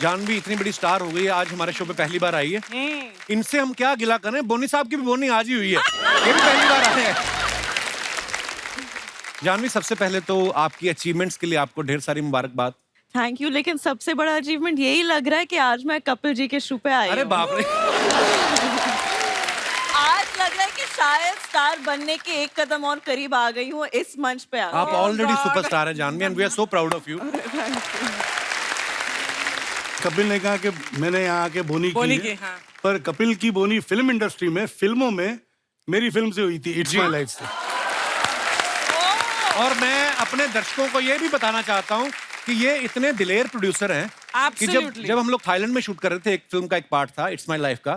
जानवी इतनी बड़ी स्टार हो गई है, आज हमारे शो पे पहली बार आई है। इनसे हम क्या गिला करें, बोनी साहब की भी बोनी आज ही हुई है, ये भी पहली बार आए हैं। जानवी, सबसे पहले तो आपकी अचीवमेंट्स के लिए आपको ढेर सारी मुबारकबाद। Thank you. लेकिन सबसे बड़ा अचीवमेंट यही लग रहा है कि आज मैं कपिल जी के शो पे आई अरे हूँ। बाप रे। आज लग रहा है कि शायद स्टार बनने के एक कदम और करीब आ गई हूँ इस मंच पे। आप ऑलरेडी सुपरस्टार हैं Janhvi, and we are so proud of you. Kapil ने कहा कि मैंने यहाँ आके बोनी की है, हाँ। पर कपिल की बोनी फिल्म इंडस्ट्री में, फिल्मों में मेरी फिल्म से हुई थी, इट्स माय लाइफ से। और मैं अपने दर्शकों को ये भी बताना चाहता हूँ कि ये इतने दिलेर प्रोड्यूसर हैं कि जब हम लोग थाईलैंड में शूट कर रहे थे, एक फिल्म का एक पार्ट था इट्स माय लाइफ का,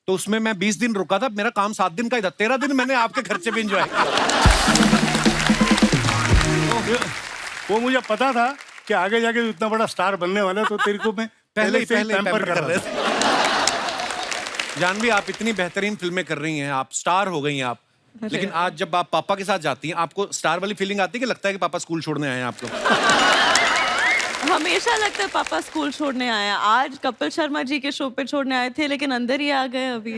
तो उसमें मैं 20 दिन रुका था, मेरा काम 7 दिन का ही था, 13 दिन मैंने आपके खर्चे भी एंजॉय किया। वो मुझे पता था कि आगे जाके इतना बड़ा स्टार बनने वाला है, तो तेरे को मैं पहले ही पैम्पर कर रहे थे। जानवी, आप इतनी बेहतरीन फिल्में कर रही हैं, आप स्टार हो गई हैं आप, लेकिन आज जब आप पापा के साथ जाती हैं, आपको स्टार वाली फीलिंग आती है कि लगता है कि पापा स्कूल छोड़ने आए हैं आपको? हमेशा लगता है पापा स्कूल छोड़ने आए हैं। आज कपिल शर्मा जी के शो पे छोड़ने आए थे, लेकिन अंदर ही आ गए अभी।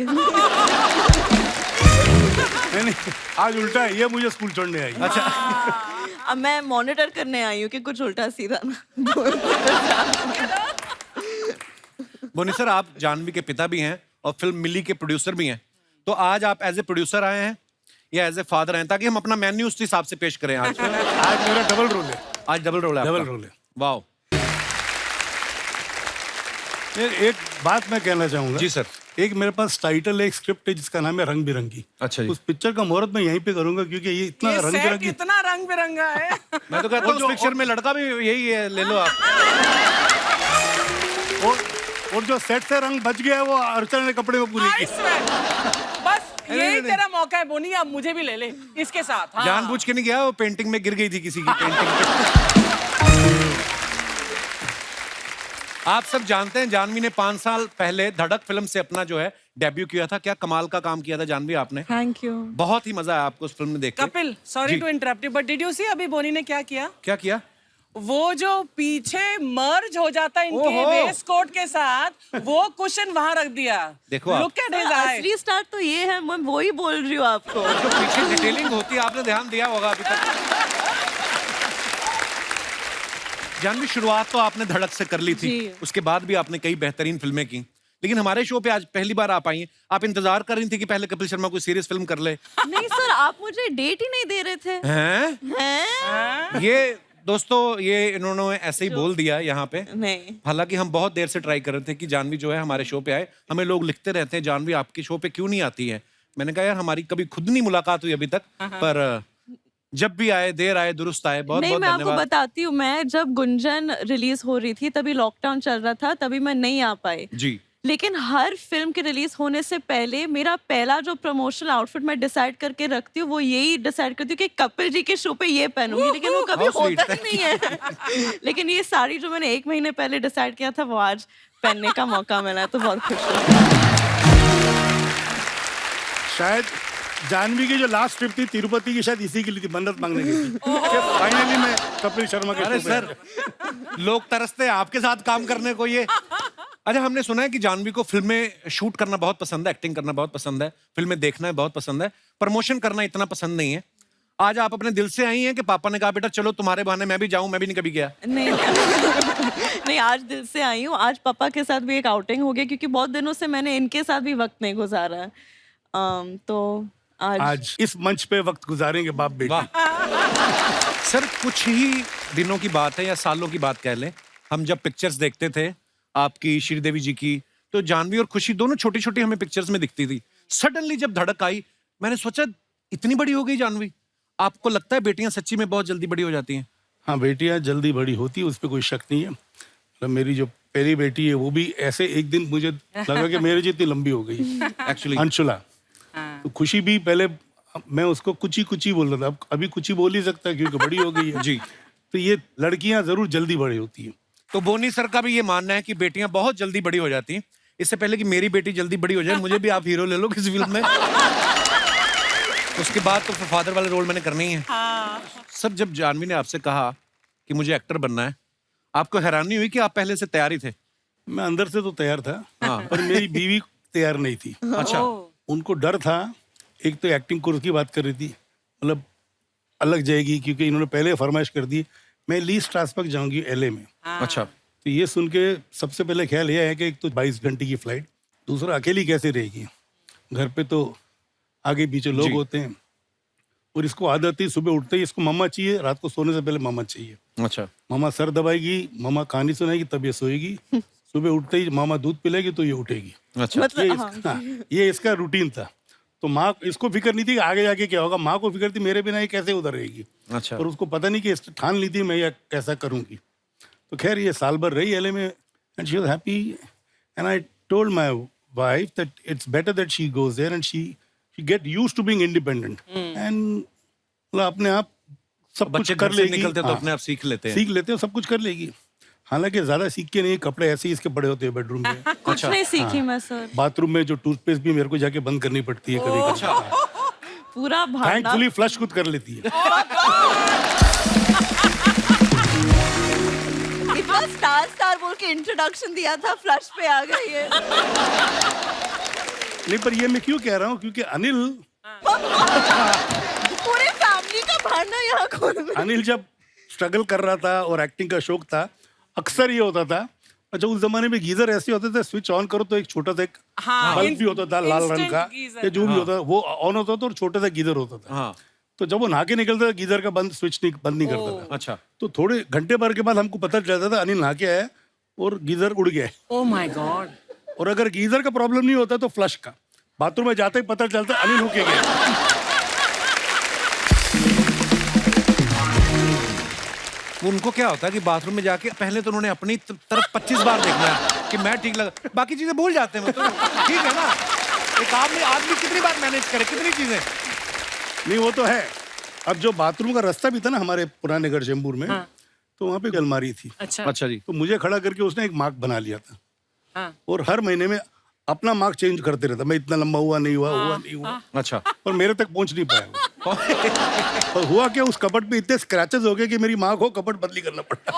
नहीं, आज उल्टा है, ये मुझे स्कूल छोड़ने आई। अच्छा। अब मैं मॉनिटर करने आई हूँ कि कुछ उल्टा सीधा ना। बोनी सर, आप जानवी के पिता भी हैं और फिल्म मिली के प्रोड्यूसर भी हैं, तो आज आप एज ए प्रोड्यूसर आए हैं या एज ए फादर हैं, ताकि हम अपना मेन्यू उस हिसाब से पेश करें आज? आज मेरा डबल रोल है। आज डबल रोल है डबल आपका? रोल है। वाह। एक बात मैं कहना चाहूंगा। जी सर। एक मेरे पास टाइटल है, एक स्क्रिप्ट है जिसका नाम है रंग बिरंगी। अच्छा जी। उस पिक्चर का मुहूर्त मैं यहीं पे करूंगा, क्योंकि ये इतना रंग बिरंगी, इतना रंग बिरंगा है। मैं तो कहता हूँ उस पिक्चर में लड़का भी यही है, ले लो आप। और जो सेट से रंग बच गया है वो अर्चना ने कपड़े में पूरी की। बस यही तेरा मौका है बोनी, अब मुझे भी ले ले इसके साथ। हाँ। जानबूझ के नहीं गया, वो पेंटिंग में गिर गई थी किसी की पेंटिंग पे। आप सब जानते हैं जानवी ने 5 साल पहले धड़क फिल्म से अपना जो है डेब्यू किया था। क्या कमाल का काम किया था जानवी आपने। Thank you. बहुत ही मजा आया आपको उस फिल्म में देख के। Kapil, sorry to interrupt you, but did you see अभी बोनी ने क्या किया? क्या किया? वो जो पीछे मर्ज हो जाता है इनके वेस्ट कोट के साथ, वो कुशन वहां रख दिया। देखो आप। लुक एट हिज आई। असली स्टार तो ये है, मैं वो ही बोल रही हूँ आपको। जो पीछे डिटेलिंग होती है, आपने ध्यान दिया होगा अभी तक। जानवी, शुरुआत तो आपने धड़क से कर ली थी, उसके बाद भी आपने कई बेहतरीन फिल्में की, लेकिन हमारे शो पे आज पहली बार आप आई हैं। आप इंतजार कर रही थी कि पहले कपिल शर्मा कोई सीरियस फिल्म कर ले? नहीं सर, आप मुझे डेट ही नहीं दे रहे थे। हैं? ये दोस्तों, ये इन्होंने ऐसे ही बोल दिया यहाँ पे। नहीं, हालांकि हम बहुत देर से ट्राई कर रहे थे कि जानवी जो है हमारे शो पे आए। हमें लोग लिखते रहते हैं जानवी आपके शो पे क्यों नहीं आती है। मैंने कहा यार, हमारी कभी खुद नहीं मुलाकात हुई अभी तक, पर जब भी आए, देर आए दुरुस्त आए। बहुत नहीं, बहुत मैं आपको धन्यवाद। बताती हूँ, मैं जब गुंजन रिलीज हो रही थी तभी लॉकडाउन चल रहा था, तभी मैं नहीं आ पाई। जी। लेकिन हर फिल्म के रिलीज होने से पहले मेरा पहला जो प्रमोशनल आउटफिट मैं डिसाइड करके रखती हूँ, वो यही डिसाइड करती हूँ कि कपिल जी के शो पे ये पहनूंगी, लेकिन वो कभी How sweet, होता ही नहीं है। लेकिन ये साड़ी जो मैंने 1 महीने पहले डिसाइड किया था, वो आज पहनने का मौका मिला, तो बहुत खुश हूँ। शायद जानवी की जो लास्ट ट्रिप थी तिरुपति की, शायद इसी के लिए थी, मन्नत मांगने की थी कि फाइनली मैं कपिल शर्मा के अरे शो में सर, लोग तरसते हैं आपके साथ काम करने को। ये अच्छा, हमने सुना है कि जानवी को फिल्में शूट करना बहुत पसंद है, एक्टिंग करना बहुत पसंद है, फिल्में देखना बहुत पसंद है, प्रमोशन करना इतना पसंद नहीं है। आज आप अपने दिल से आई हैं कि पापा ने कहा बेटा चलो तुम्हारे बहाने मैं भी जाऊं? मैं भी नहीं कभी गया। नहीं नहीं, आज दिल से आई हूँ। आज पापा के साथ भी एक आउटिंग हो गया, क्योंकि बहुत दिनों से मैंने इनके साथ भी वक्त नहीं गुजारा है। तो आज इस मंच पे वक्त गुजारेंगे बाप बेटी। वाह। सर, कुछ ही दिनों की बात है या सालों की बात कह लें, हम जब पिक्चर्स देखते थे आपकी, श्रीदेवी जी की, तो जानवी और खुशी दोनों छोटी छोटी हमें पिक्चर्स में दिखती थी। सडनली जब धड़क आई, मैंने सोचा इतनी बड़ी हो गई जानवी। आपको लगता है बेटियां सच्ची में बहुत जल्दी बड़ी हो जाती हैं? हाँ, बेटियां जल्दी बड़ी होती है, उस पर कोई शक नहीं है। मतलब मेरी जो पहली बेटी है वो भी ऐसे एक दिन मुझे लगा कि मेरे जितनी लंबी हो गई एक्चुअली, अंशुला। तो खुशी भी पहले मैं उसको कुची कुची बोल रहा था, अब अभी कुची बोल ही सकता है क्योंकि बड़ी हो गई है जी। तो ये लड़कियां जरूर जल्दी बड़ी होती हैं। तो बोनी सर का भी ये मानना है कि बेटियां बहुत जल्दी बड़ी हो जाती हैं। इससे पहले कि मेरी बेटी जल्दी बड़ी हो जाए, मुझे भी आप हीरो ले लो किसी फिल्म में। उसके बाद तो फादर वाले रोल मैंने करने ही है। सर, जब जानवी ने आपसे कहा कि मुझे एक्टर बनना है, आपको हैरानी हुई कि आप पहले से तैयारी थे? मैं अंदर से तो तैयार था, पर मेरी बीवी तैयार नहीं थी। अच्छा। उनको डर था, एक तो एक्टिंग कोर्स की बात कर रही थी, मतलब अलग जाएगी, क्योंकि इन्होंने पहले फरमाइश कर दी मैं ली स्ट्रासबर्ग जाऊंगी LA में। अच्छा। तो ये सुन के सबसे पहले ख्याल ये है कि एक तो 22 घंटे की फ्लाइट, दूसरा अकेली कैसे रहेगी, घर पे तो आगे पीछे लोग होते हैं, और इसको आदत है सुबह उठते ही इसको मम्मा चाहिए, रात को सोने से पहले मम्मा चाहिए। अच्छा। मामा सर दबाएगी, मामा कहानी सुनाएगी, तब ये सोएगी। सुबह उठते ही मामा दूध पिलाएगी तो ये उठेगी। अच्छा। मतलब ये इसका रूटीन था। तो माँ इसको फिक्र नहीं थी कि आगे जाके क्या होगा, माँ को फिक्र थी मेरे बिना ये कैसे उधर रहेगी। अच्छा। और उसको पता नहीं कि ठान ली थी मैं ये कैसा करूंगी। तो खैर ये साल भर रही LA में, and she was happy, and I told my wife that it's better that she goes there and she get used to being independent, and मतलब अपने आप सब कुछ बच्चे कर घर से लेगी। निकलते तो हाँ, अपने आप सीख लेते हैं। सीख लेते हो, सब कुछ कर लेगी। हालांकि ज्यादा सीख के नहीं, कपड़े ऐसे ही इसके पड़े होते हैं बेडरूम में। कुछ नहीं सीखी मैं सर, बाथरूम में जो टूथपेस्ट भी मेरे को जाके बंद करनी पड़ती है कभी कभी। पूरा भांडा। थैंकफुली फ्लश खुद कर लेती है। इतना स्टार बोल के इंट्रोडक्शन दिया था, फ्लश पे आ गई है। नहीं, पर ये मैं क्यों कह रहा हूँ, क्योंकि अनिल पूरे फैमिली का भांडा यहाँ खोल में। अनिल जब स्ट्रगल कर रहा था और एक्टिंग का शौक था, अक्सर ये होता था, अच्छा उस जमाने में गीजर ऐसे होते थे, स्विच ऑन करो तो एक छोटा सा एक बल्ब भी होता था लाल रंग का, या जो भी होता था वो ऑन होता था और छोटा सा गीजर होता था। हाँ। तो जब वो नहा के निकलता था गीजर का बंद नहीं करता था। अच्छा। तो थोड़े घंटे भर के बाद हमको पता चलता था अनिल नहा के आया और गीजर उड़ गया। Oh my God. और अगर गीजर का प्रॉब्लम नहीं होता तो फ्लश का, बाथरूम में जाते ही पता चलता अनिल होके गया। उनको क्या होता है कि बाथरूम में जाके पहले तो उन्होंने अपनी तरफ 25 बार देखना है कि मैं ठीक लगा, बाकी चीजें भूल जाते हैं वो तो। ठीक है ना, एक आदमी कितनी बार मैनेज करे, कितनी चीजें। नहीं वो तो है। अब जो बाथरूम का रास्ता भी था ना हमारे पुराने घर चेंबूर में, तो वहाँ पे एक अलमारी थी। अच्छा जी। तो मुझे खड़ा करके उसने एक मार्क बना लिया था, हाँ। और हर महीने में अपना मार्क चेंज करते रहता, मैं इतना लंबा हुआ नहीं हुआ। अच्छा। पर मेरे तक पहुंच नहीं पाया वो। और हुआ क्या, उस कपट पे इतने स्क्रैचेस हो गए कि मेरी माँ को कपट बदली करना पड़ा।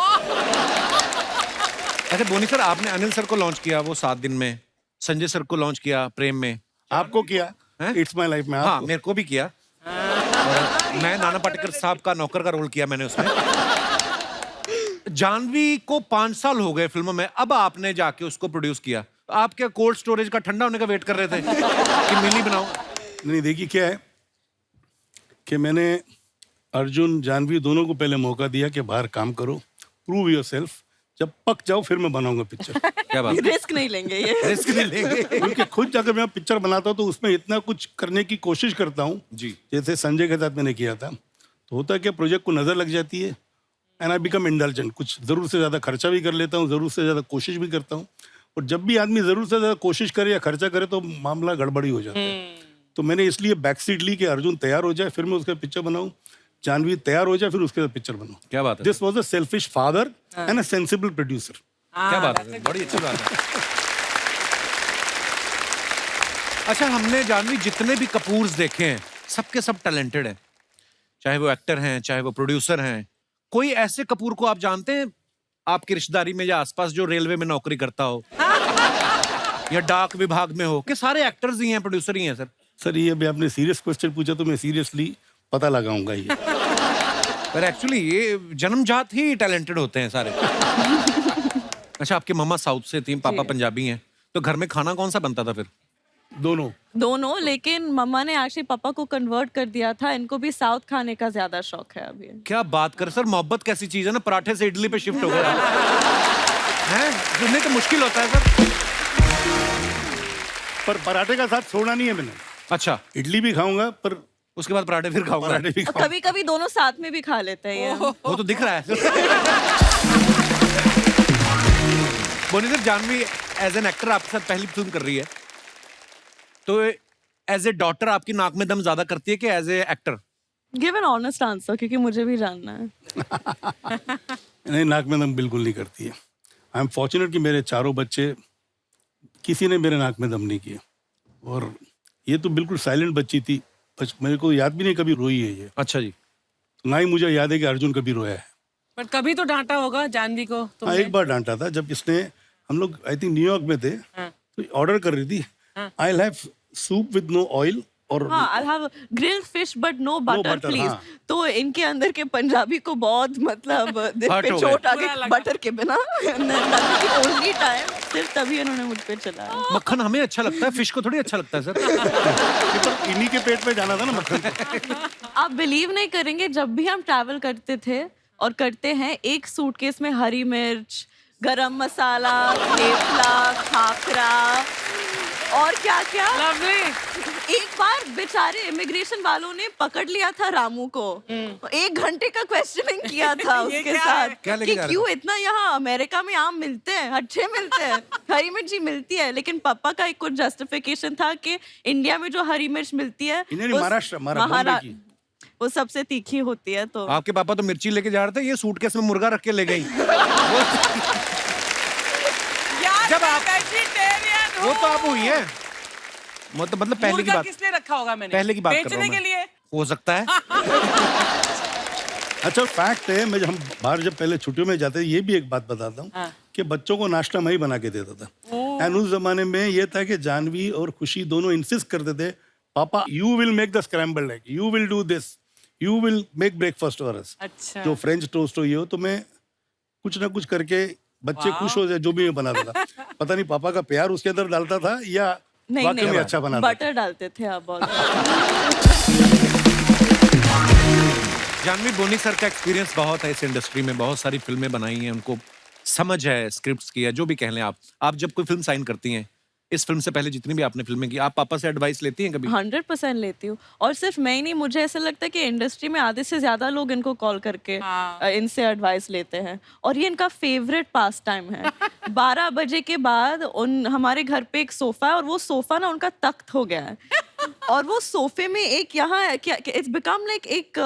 अच्छा बोनी सर, आपने अनिल सर को लॉन्च किया वो 7 दिन में, संजय सर को लॉन्च किया प्रेम में, आपको किया इट्स माय लाइफ में। हाँ मेरे को भी किया, और मैं नाना पाटेकर साहब का नौकर का रोल किया मैंने उसमें। जानवी को 5 साल हो गए फिल्मों में, अब आपने जाके उसको प्रोड्यूस किया। आप क्या कोल्ड स्टोरेज का ठंडा होने का वेट कर रहे थे कि मिली बनाओ? नहीं देखिए क्या है कि मैंने अर्जुन जानवी दोनों को पहले मौका दिया कि बाहर काम करो, प्रूव योरसेल्फ, जब पक जाओ फिर मैं बनाऊंगा पिक्चर। क्या बात, रिस्क नहीं लेंगे ये। रिस्क नहीं लेंगे। क्योंकि खुद जाकर मैं पिक्चर बनाता हूँ तो उसमें इतना कुछ करने की कोशिश करता हूँ जी। जैसे संजय के साथ मैंने किया था। तो होता है कि प्रोजेक्ट को नजर लग जाती है, एंड आई बिकम इंडल्जेंट, कुछ जरूरत से ज्यादा खर्चा भी कर लेता हूँ, जरूरत से ज्यादा कोशिश भी करता हूँ। और जब भी आदमी जरूरत से ज्यादा कोशिश करे या खर्चा करे तो मामला गड़बड़ी हो जाता है। तो मैंने इसलिए बैक सीट ली कि अर्जुन तैयार हो जाए फिर मैं उसका पिक्चर बनाऊं, जानवी तैयार हो जाए फिर उसके साथ पिक्चर बनाऊं। क्या बात है, this was a selfish father and a sensible producer. क्या बात है, बड़ी अच्छी बात है। अच्छा, हमने जानवी जितने भी कपूर्स देखे हैं सबके सब टैलेंटेड हैं, चाहे वो एक्टर हैं चाहे वो प्रोड्यूसर हैं। कोई ऐसे कपूर को आप जानते हैं आपकी रिश्तेदारी में या आसपास जो रेलवे में नौकरी करता हो या डाक विभाग में हो, कि सारे एक्टर्स ही हैं प्रोड्यूसर ही हैं? सर ये अभी आपने सीरियस क्वेश्चन पूछा तो मैं सीरियसली पता लगाऊंगा ये। पर एक्चुअली ये जन्मजात ही टैलेंटेड होते हैं सारे। अच्छा, आपकी मम्मा साउथ से थी, पापा पंजाबी हैं, तो घर में खाना कौन सा बनता था फिर? दोनों, लेकिन मम्मा ने एक्चुअली पापा को कन्वर्ट कर दिया था, इनको भी साउथ खाने का ज्यादा शौक है अभी। क्या बात कर सर, मोहब्बत कैसी चीज है ना, पराठे से इडली पे शिफ्ट हो गया है, सुनने तो मुश्किल होता है सर। पर पराठे का साथ छोड़ना नहीं है मैंने। अच्छा, इडली भी खाऊंगा पर उसके बाद पराठे फिर खाऊंगा। पराठे भी खाऊंगा। कभी कभी दोनों साथ में भी खा लेते हैं ये। वो तो दिख रहा है। Boney sir, Janhvi as an actor आपके साथ पहली फिल्म कर रही है, तो एज ए डॉटर आपकी नाक में दम ज्यादा करती है कि as a actor? Give an honest answer, क्योंकि मुझे भी जानना है। नहीं, नाक में दम बिल्कुल नहीं करती है। आई एम फॉर्चुनेट कि मेरे चारों बच्चे किसी ने मेरे नाक में दम नहीं किया, और ये तो बिल्कुल साइलेंट बच्ची थी, मेरे को याद भी नहीं कभी रोई है ये। अच्छा जी। ना ही मुझे याद है कि अर्जुन कभी रोया है। पर कभी तो डांटा होगा जानवी को हाँ, तुमने? एक बार डांटा था जब इसने हम लोग आई थिंक न्यूयॉर्क में थे, तो ऑर्डर कर रही थी, I have soup with no oil और हाँ, I'll have grilled fish but no butter, butter, please. हाँ. तो इनके अंदर के पंजाबी को बहुत मतलब दिल Hurt पे हो चोट आ बुरा गई लगा। बटर के बिना। ओनली टाइम सिर्फ तभी उन्होंने मुझ पे चलाया। मक्खन हमें अच्छा लगता है, फिश को थोड़ी अच्छा लगता है सर। पर इन्हीं के पेट में जाना था ना मक्खन को। आप बिलीव नहीं करेंगे, जब भी हम ट्रैवल करते थे और करते हैं, एक सूटकेस में हरी मिर्च, गरम मसाला, थेपला, खाखरा और क्या क्या। लवली। एक बार बेचारे इमिग्रेशन वालों ने पकड़ लिया था रामू को, 1 घंटे का क्वेश्चनिंग किया था ये उसके क्या साथ है? क्या लेके कि जा रहे क्यों इतना यहाँ अमेरिका में आम मिलते हैं, अच्छे मिलते हैं, हरी मिर्च ही मिलती है, लेकिन पापा का एक कुछ जस्टिफिकेशन था कि इंडिया में जो हरी मिर्च मिलती है इन्हें वो महाराष्ट्र, बॉम्बे की। वो सबसे तीखी होती है। तो आपके पापा तो मिर्ची लेके जा रहे थे, ये सूटकेस में मुर्गा रख के ले गई। यार जब मैं आप- वेजिटेरियन वो हूँ। तो आप हुई है, मतलब पहले की मुर्गा बात, किस लिए रखा होगा मैंने? पहले की बात कर रहा बेचने हूं के मैं। लिए। हो सकता है। अच्छा फैक्ट है, मैं हम बाहर जब पहले छुट्टियों में जाते थे, ये भी एक बात बताता हूँ हाँ। कि बच्चों को नाश्ता मैं ही बना के देता था। एंड उस जमाने में ये था कि जानवी और खुशी दोनों इंसिस्ट करते थे, पापा you will make the scrambled egg, you will do this, you will make breakfast for us. अच्छा। जो फ्रेंच टोस्ट हो ये हो, तो मैं कुछ ना कुछ करके बच्चे खुश हो जाए जो भी मैं बनाता था। पता नहीं पापा का प्यार उसके अंदर डालता था या नहीं वाकई में नहीं, अच्छा बनाता था। बटर डालते थे आप बहुत। जानवी बोनी सर का एक्सपीरियंस बहुत है इस इंडस्ट्री में, बहुत सारी फिल्में बनाई हैं, उनको समझ है स्क्रिप्ट्स की है, जो भी कह लें आप जब कोई फिल्म साइन करती हैं, इस फिल्म से पहले जितनी भी आपने फिल्में की, आप पापा से एडवाइस लेती हैं कभी? 100% लेती हूँ। और सिर्फ मैं ही नहीं, मुझे ऐसा लगता है कि इंडस्ट्री में आधे से ज्यादा लोग इनको कॉल करके हाँ। इनसे एडवाइस लेते हैं, और ये इनका फेवरेट पास टाइम है। 12 बजे के बाद हमारे घर पे एक सोफा है, और वो सोफा ना उनका तख्त हो गया है, और वो सोफे में एक यहाँ इट्स बिकम लाइक एक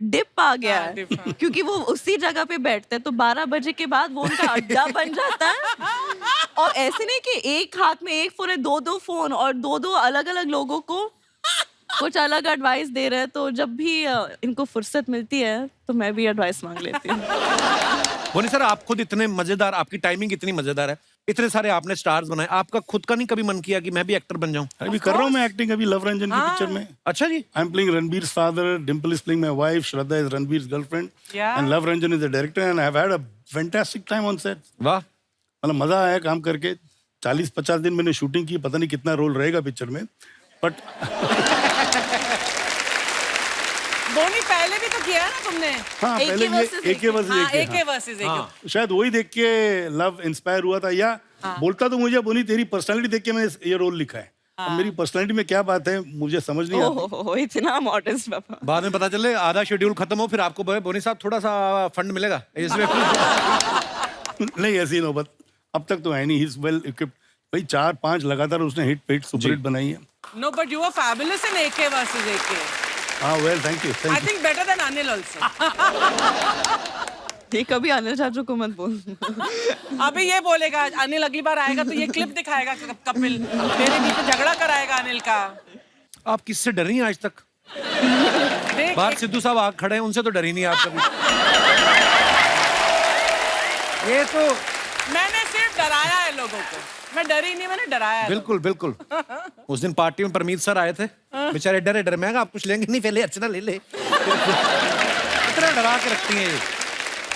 डिप आ गया हाँ, है, dip, हाँ। क्योंकि वो उसी जगह पे बैठते हैं। तो 12 बजे के बाद वो उनका अड्डा बन जाता है। और ऐसे नहीं कि एक हाथ में एक फोन है, 2-2 फोन, और 2-2 अलग-अलग लोगों को कुछ अलग एडवाइस दे रहे हैं। तो जब भी इनको फुर्सत मिलती है तो मैं भी एडवाइस मांग लेती हूँ। बोनी सर, आप खुद इतने मजेदार, आपकी टाइमिंग इतनी मजेदार है, इतने सारे आपने स्टार्स बनाए, आपका खुद का नहीं कभी मन किया कि मैं भी एक्टर बन जाऊं? अभी कर रहा हूँ मैं एक्टिंग, अभी लव रंजन की पिक्चर में। अच्छा जी। I am playing Ranbir father, Dimple is playing my wife, Shraddha is Ranbir girlfriend, Yeah. And Luv Ranjan is the director, and I have had a fantastic time on set. वाह। मतलब मजा आया काम करके। 40-50 दिन मैंने शूटिंग की, पता नहीं कितना रोल रहेगा पिक्चर में, बट बोनी पहले भी तो किया है ना तुमने? हाँ AK पहले versus ये AK AK, वर्सेस हाँ, AK, AK वर्सेस AK। हाँ। शायद वही देख के लव इंस्पायर हुआ था, या बोलता तो मुझे बोनी तेरी पर्सनालिटी देख के मैंने ये रोल लिखा है। अब मेरी पर्सनालिटी में क्या बात है मुझे समझ नहीं आती। ओह, इतना मॉडर्न पापा। बाद में पता चले आधा शेड्यूल खत्म हो, फिर आपको बोले बोनी साहब थोड़ा सा फंड मिलेगा इसमें। नहीं ऐसी नौबत अब तक तो है नहीं। He is well equipped. भाई 4-5 लगातार उसने हिट सुपर हिट बनाई है। No, but you were fabulous in AK versus AK. हाँ well thank you I think better than Anil also. ये कभी अनिल चाचू को मत बोल। अभी ये बोलेगा अनिल, अगली बार आएगा तो ये क्लिप दिखाएगा कपिल, मेरे पीछे झगड़ा कराएगा अनिल का। आप किससे डरी हैं आज तक? देख बाहर सिद्धू साहब आग खड़े हैं, उनसे तो डरी नहीं आप कभी? ये तो मैंने सिर्फ डराया है लोगों को, मैं डरी नहीं, मैंने डराया है। बिल्कुल बिल्कुल। उस दिन पार्टी में परमीत सर आए थे, बेचारे डरे डरे, मैं कहा, आप कुछ लेंगे नहीं, पहले अर्चना ले ले। इतना डरा के रखती हैं ये।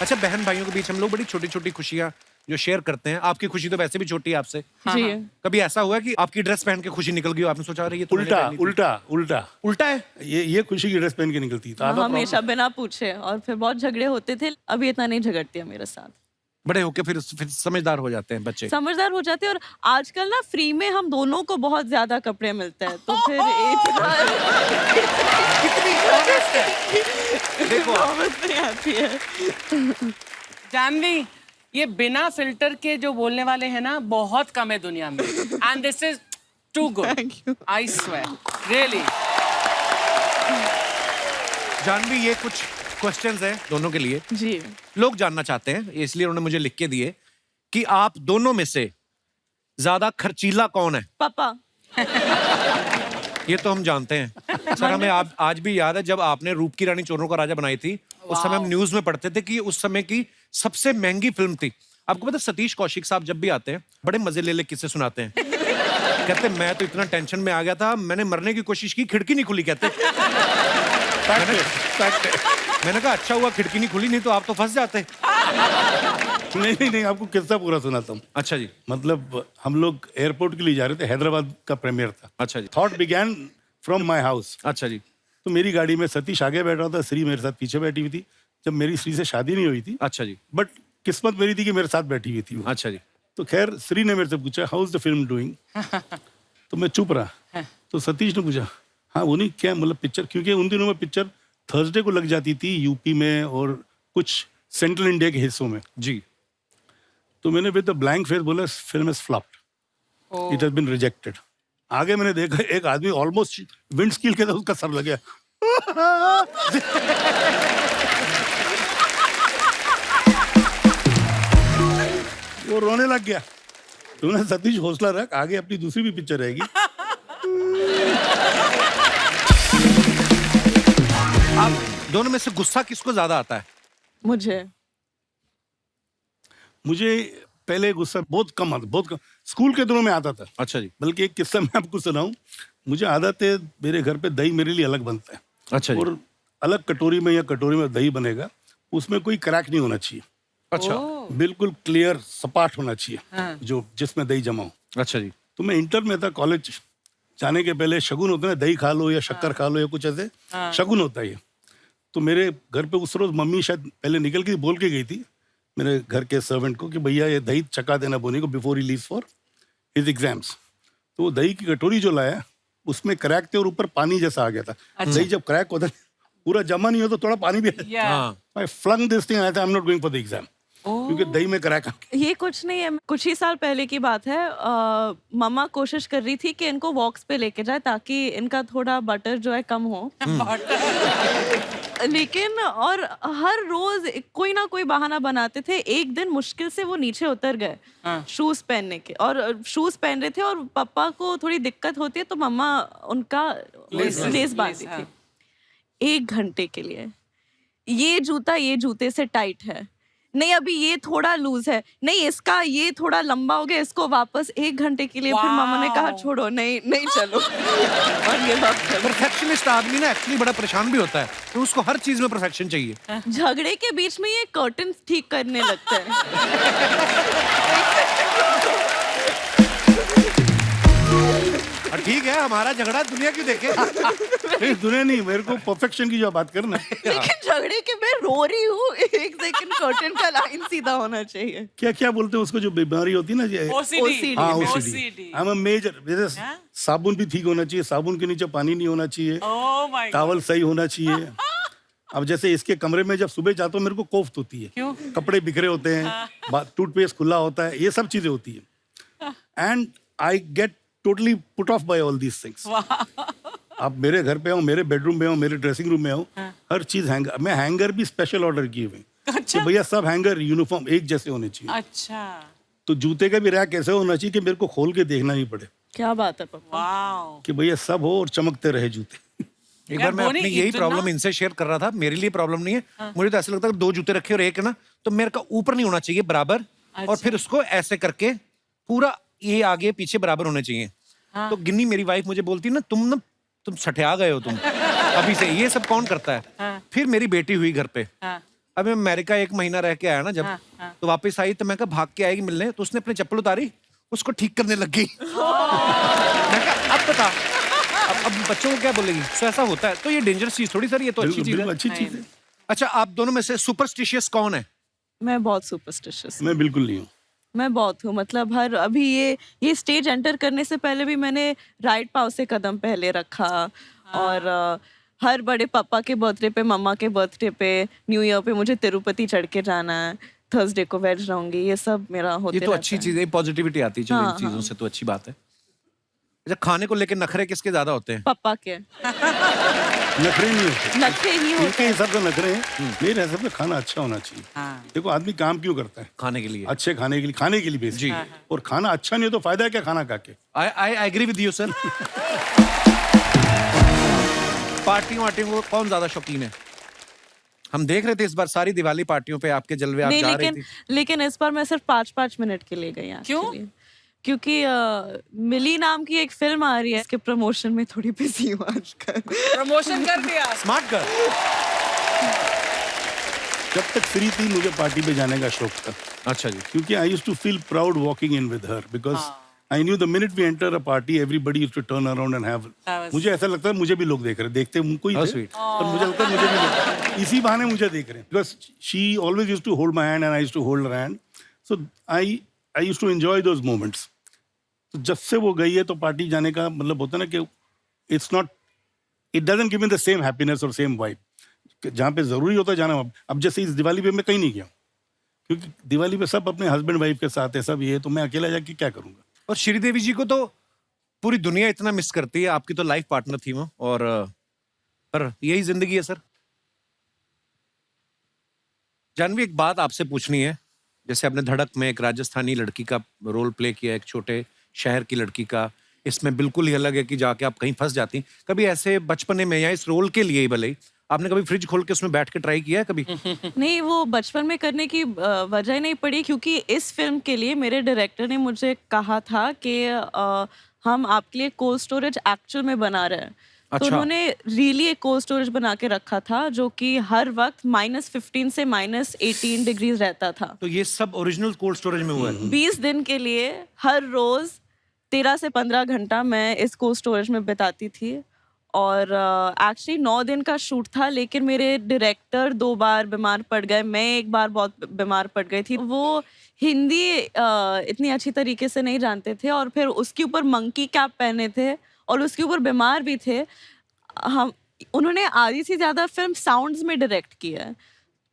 अच्छा, बहन भाइयों के बीच हम लोग बड़ी छोटी छोटी खुशियां जो शेयर करते हैं, आपकी खुशी तो वैसे भी छोटी है आपसे। जी। कभी ऐसा हुआ कि आपकी ड्रेस पहन के खुशी निकल गई हो, आपने सोचा रही है उल्टा उल्टा उल्टा उल्टा है? ये खुशी की ड्रेस पहन के निकलती था। हमेशा बिना पूछे, और फिर बहुत झगड़े होते थे। अभी इतना नहीं झगड़ती है मेरे साथ। बड़े होके फिर समझदार हो जाते हैं बच्चे। समझदार हो जाते हैं, और आजकल ना फ्री में हम दोनों को बहुत ज्यादा कपड़े मिलते हैं, तो फिर इतना देखो समझ नहीं आती है। जानवी, ये बिना फिल्टर के जो बोलने वाले हैं ना, बहुत कम है दुनिया में, and this is too good, I swear, really. Janhvi, ये कुछ क्वेश्चंस हैं दोनों के लिए, जी। लोग जानना चाहते हैं, इसलिए उन्होंने मुझे लिख के दिए कि आप दोनों में से ज्यादा खर्चीला कौन है? पापा। ये तो हम जानते हैं सर, हमें आज भी याद है जब आपने रूप की रानी चोरों का राजा बनाई थी, उस समय हम न्यूज में पढ़ते थे कि उस समय की सबसे महंगी फिल्म थी, आपको पता है, सतीश कौशिक साहब जब भी आते हैं बड़े मजे ले किस्से सुनाते हैं। कहते मैं तो इतना टेंशन में आ गया था, मैंने मरने की कोशिश की, खिड़की नहीं खुली। कहते मैंने कहा अच्छा हुआ खिड़की नहीं खुली, नहीं तो आप तो फंस जाते। नहीं, आपको किस्सा पूरा सुनाता हूँ। अच्छा जी। मतलब हम लोग एयरपोर्ट के लिए जा रहे थे, हैदराबाद का प्रीमियर था। अच्छा जी। Thought began from my house. अच्छा जी। तो मेरी गाड़ी में सतीश आगे बैठा था, श्री मेरे साथ पीछे बैठी हुई थी। जब मेरी श्री से शादी नहीं हुई थी, अच्छा जी। बट किस्मत मेरी थी कि मेरे साथ बैठी हुई थी वो। अच्छा जी। तो खैर श्री ने मेरे से पूछा how is the film doing. तो मैं चुप रहा। तो सतीश ने पूछा हाँ वो नहीं क्या मतलब पिक्चर, क्योंकि उन दिनों में पिक्चर थर्सडे को लग जाती थी यूपी में और कुछ सेंट्रल इंडिया के हिस्सों में जी। तो मैंने विद द ब्लैंक फेस बोला film is flopped, it has been rejected. आगे मैंने देखा एक आदमी ऑलमोस्ट विंडस्क्रीन के साथ उसका सर लग गया। वो रोने लग गया। तूने सतीश हौसला रख, आगे अपनी दूसरी भी पिक्चर रहेगी। आप दोनों में से गुस्सा किसको ज्यादा आता है? मुझे पहले गुस्सा बहुत कम आता, बहुत कम। स्कूल के दिनों में आता था। अच्छा जी। बल्कि एक किस्सा मैं आपको सुनाऊं। मुझे आदत है, मेरे घर पे दही मेरे लिए अलग बनता है। अच्छा जी। और अलग कटोरी में या कटोरी में दही बनेगा, उसमें कोई क्रैक नहीं होना चाहिए। अच्छा। बिल्कुल क्लियर सपाट होना चाहिए जो जिसमें दही जमा हो। अच्छा जी। तो मैं इंटर में था, कॉलेज जाने के पहले शगुन होता है ना, दही खा लो या शक्कर खा लो या कुछ ऐसे शगुन होता है ये। तो मेरे घर पे उस रोज मम्मी शायद पहले निकल के बोल के गई थी मेरे घर के सर्वेंट को कि भैया ये दही चका देना बोनी को before he leaves for his exams. तो वो दही की कटोरी जो लाया उसमें क्रैक थे और ऊपर पानी जैसा आ गया था। दही जब क्रैक होता है पूरा जमा नहीं हो तो थोड़ा पानी भी I flung this thing, I am not going for the exam क्योंकि दही में क्रैक आ गया। ये कुछ नहीं है, कुछ ही साल पहले की बात है। मम्मा कोशिश कर रही थी कि इनको वॉक्स पे लेके जाए ताकि इनका थोड़ा बटर जो है कम हो। लेकिन और हर रोज कोई ना कोई बहाना बनाते थे। एक दिन मुश्किल से वो नीचे उतर गए शूज पहनने के, और शूज पहन रहे थे और पापा को थोड़ी दिक्कत होती है तो मम्मा उनका लेस बांधती थी 1 घंटे के लिए। ये जूता ये जूते से टाइट है, नहीं अभी ये थोड़ा लूज है, नहीं इसका ये थोड़ा लंबा हो गया, इसको वापस 1 घंटे के लिए। फिर मामा ने कहा छोड़ो, नहीं चलो। और ये बात परफेक्शनिस्ट आदमी ना एक्चुअली बड़ा परेशान भी होता है, तो उसको हर चीज में परफेक्शन चाहिए। झगड़े के बीच में ये कर्टन ठीक करने लगते हैं। ठीक है, हमारा झगड़ा दुनिया क्यों देखे? नहीं दुनिया नहीं, मेरे को परफेक्शन की जो बात करना। लेकिन झगड़े के मैं रो रही हूँ, 1 सेकंड कर्टन का लाइन सीधा होना चाहिए। क्या बोलते हैं उसको जो बीमारी होती है ना ये OCD। हाँ OCD। I'm a major, जैसे साबुन भी ठीक होना चाहिए, साबुन के नीचे पानी नहीं होना चाहिए, टॉवल सही होना चाहिए। अब जैसे इसके कमरे में जब सुबह जाता हूँ मेरे को कोफ्त होती है। क्यों? कपड़े बिखरे होते हैं, टूथपेस्ट खुला होता है, ये सब चीजें होती है। And I get totally put off by all these things. आप मेरे घर पे आओ, मेरे बेडरूम में आओ, मेरे ड्रेसिंग रूम में आओ, हर चीज हैंगर। मैं हैंगर भी स्पेशल ऑर्डर किए हुए कि भैया सब हैंगर यूनिफॉर्म एक जैसे होने चाहिए। अच्छा। तो जूते का भी रैक ऐसे होना चाहिए कि मेरे को खोल के देखना नहीं पड़े। क्या बात है पापा। वाओ। कि भैया सब हो और चमकते रहे जूते। एक बार मैं बोनी, अपनी यही इतना- प्रॉब्लम इनसे शेयर कर रहा था। मेरे लिए प्रॉब्लम नहीं है, मुझे तो ऐसा लगता है 2 जूते रखे और एक है ना, तो मेरे का ऊपर नहीं होना चाहिए बराबर, और फिर उसको ऐसे करके पूरा ये आगे पीछे बराबर होने चाहिए। तो गिन्नी मेरी वाइफ मुझे बोलती ना तुम सठिया गए हो तुम अभी से, ये सब कौन करता है? फिर मेरी बेटी हुई घर पे। अब मैं अमेरिका 1 महीना रह के आया ना जब, तो वापस आई तो मैं कहा भाग के आएगी मिलने, तो उसने अपनी चप्पल उतारी, उसको ठीक करने लग गई। मैं कहा अब बता, अब बच्चों को क्या बोलेगी? तो ऐसा होता है, तो ये डेंजरस चीज थोड़ी सर, ये तो अच्छी चीज है। अच्छी चीज है। अच्छा, आप दोनों में से सुपरस्टिशियस कौन है? मैं बहुत सुपरस्टिशियस। मैं बिल्कुल नहीं हूँ। मैं बहुत हूँ, मतलब हर अभी ये स्टेज एंटर करने से पहले भी मैंने राइट पाँव से कदम पहले रखा। और हर बड़े पापा के बर्थडे पे, मम्मा के बर्थडे पे, न्यू ईयर पे मुझे तिरुपति चढ़ के जाना है, थर्सडे को वेज रहूंगी, ये सब मेरा होते ये तो अच्छी चीज है, पॉजिटिविटी आती है। चलो इन चीजों से तो अच्छी बात है। अच्छा, खाने को लेके नखरे किसके ज्यादा होते हैं? पापा के नखरे नहीं होते, नखरे ही होते इनके हिसाब से नखरे हैं। मेरे हिसाब से खाना अच्छा होना चाहिए। देखो आदमी काम क्यों करता है? खाने के लिए। अच्छे खाने के लिए बेसिक। और खाना अच्छा नहीं हो तो फायदा है क्या खाना खा के? I agree with you sir. पार्टियों को कौन ज्यादा शौकीन है? हम देख रहे थे इस बार सारी दिवाली पार्टियों पे आपके जलवे, आप नहीं, जा रही लेकिन थी। लेकिन इस बार मैं सिर्फ 5-5 मिनट के लिए गई क्यों? actually। क्योंकि मिली नाम की एक फिल्म आ रही है, इसके प्रमोशन में थोड़ी बिजी हूँ आजकल। प्रमोशन कर दिया। Smart girl. जब तक फ्री थी मुझे पार्टी पे जाने का शौक था, अच्छा जी। क्योंकि I used to feel proud walking in with her, because I knew the minute we enter a party everybody used to turn around and have, मुझे ऐसा लगता है मुझे भी लोग देख रहे हैं, देखते उनको ही How थे, sweet. पर मुझे लगता है मुझे भी लोग इसी बहाने मुझे देख रहे हैं, because she always used to hold my hand and I used to hold her hand, so I used to enjoy those moments. तो जब से वो गई है तो पार्टी जाने का मतलब होता है ना कि it's not, it doesn't give me the same happiness और सेम वाइब, जहाँ पे जरूरी होता है जाना। अब जैसे इस दिवाली पे मैं कहीं नहीं गया हूँ, क्योंकि दिवाली पे सब अपने हस्बैंड वाइफ के साथ है, सब ये, तो मैं अकेला जाके क्या करूंगा। और श्रीदेवी जी को तो पूरी दुनिया इतना मिस करती है, आपकी तो लाइफ पार्टनर थी वो, और पर यही जिंदगी है सर। जानवी, एक बात आपसे पूछनी है, जैसे आपने धड़क में एक राजस्थानी लड़की का रोल प्ले किया, एक छोटे शहर की लड़की का, इसमें बिल्कुल ही अलग है कि जाके आप कहीं फंस जाती। कभी ऐसे बचपने में या इस रोल के लिए ही भले ही आपने कभी फ्रिज खोल के उसमें बैठ के ट्राई किया है कभी? नहीं, वो बचपन में करने की वजह नहीं पड़ी, क्योंकि इस फिल्म के लिए मेरे डायरेक्टर ने मुझे कहा था कि हम आपके लिए कोल्ड स्टोरेज एक्चुअल में बना रहे हैं। तो अच्छा। उन्होंने रियली एक कोल्ड स्टोरेज बना के रखा था, जो कि हर वक्त -15 से -18 डिग्रीज रहता था। तो ये सब ओरिजिनल कोल्ड स्टोरेज में हुआ है? 20 दिन के लिए हर रोज 13 से 15 घंटा मैं इस कोल्ड स्टोरेज में बिताती थी। और एक्चुअली 9 दिन का शूट था, लेकिन मेरे डायरेक्टर 2 बार बीमार पड़ गए, मैं एक बार बहुत बीमार पड़ गई थी। वो हिंदी इतनी अच्छी तरीके से नहीं जानते थे, और फिर उसके ऊपर मंकी कैप पहने थे, और उसके ऊपर बीमार भी थे। हम उन्होंने आधी से ज़्यादा फिल्म साउंड्स में डायरेक्ट किया है।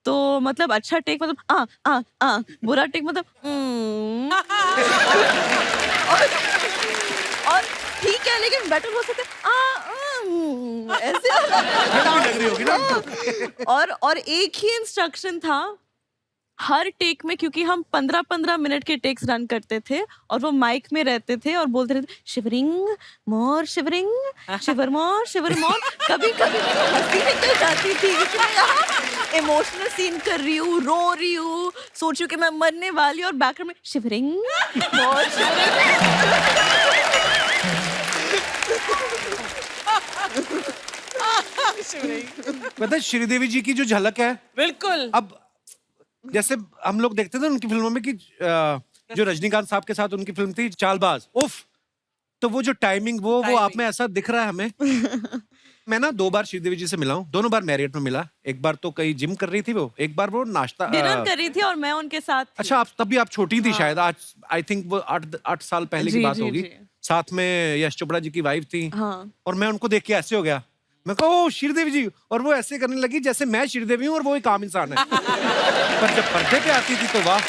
तो मतलब अच्छा टेक मतलब बुरा टेक मतलब और ठीक है, लेकिन बेटर हो सकते ऐसे लग रही होगी ना। और एक ही इंस्ट्रक्शन था हर टेक में, क्योंकि हम 15-15 मिनट के टेक्स रन करते थे, और वो माइक में रहते थे और बोलते रहते शिवरिंग मोर, शिवरिंग शिवर मोर। कभी कभी तो हंसी निकल जाती थी, क्योंकि मैं यहाँ इमोशनल सीन कर रही हूँ, रो रही हूँ, सोच रही हूँ कि मैं मरने वाली हूँ, और बैकग्राउंड में शिवरिंग मोर, पता है श्रीदेवी जी की जो झलक है, बिल्कुल। अब जैसे हम लोग देखते थे उनकी फिल्मों में कि जो रजनीकांत साहब के साथ उनकी फिल्म थी चालबाज, उफ, तो वो जो टाइमिंग वो आप में ऐसा दिख रहा है हमें। मैं ना 2 बार श्रीदेवी जी से मिला हूँ, दोनों बार मैरियट में मिला। एक बार तो कहीं जिम कर रही थी वो, एक बार वो नाश्ता डिनर कर रही थी और मैं उनके साथ थी। अच्छा, आप तब भी आप छोटी थी शायद, आज आई थिंक वो 8 साल पहले की जी, बात जी, होगी। जी। साथ में यश चोपड़ा जी की वाइफ थी, हाँ। और मैं उनको देख के ऐसे हो गया, मैं कहा ओ श्रीदेवी जी, और वो ऐसे करने लगी जैसे मैं श्रीदेवी हूँ और वो एक आम इंसान है। पर जब पर्दे पे आती थी तो वाह।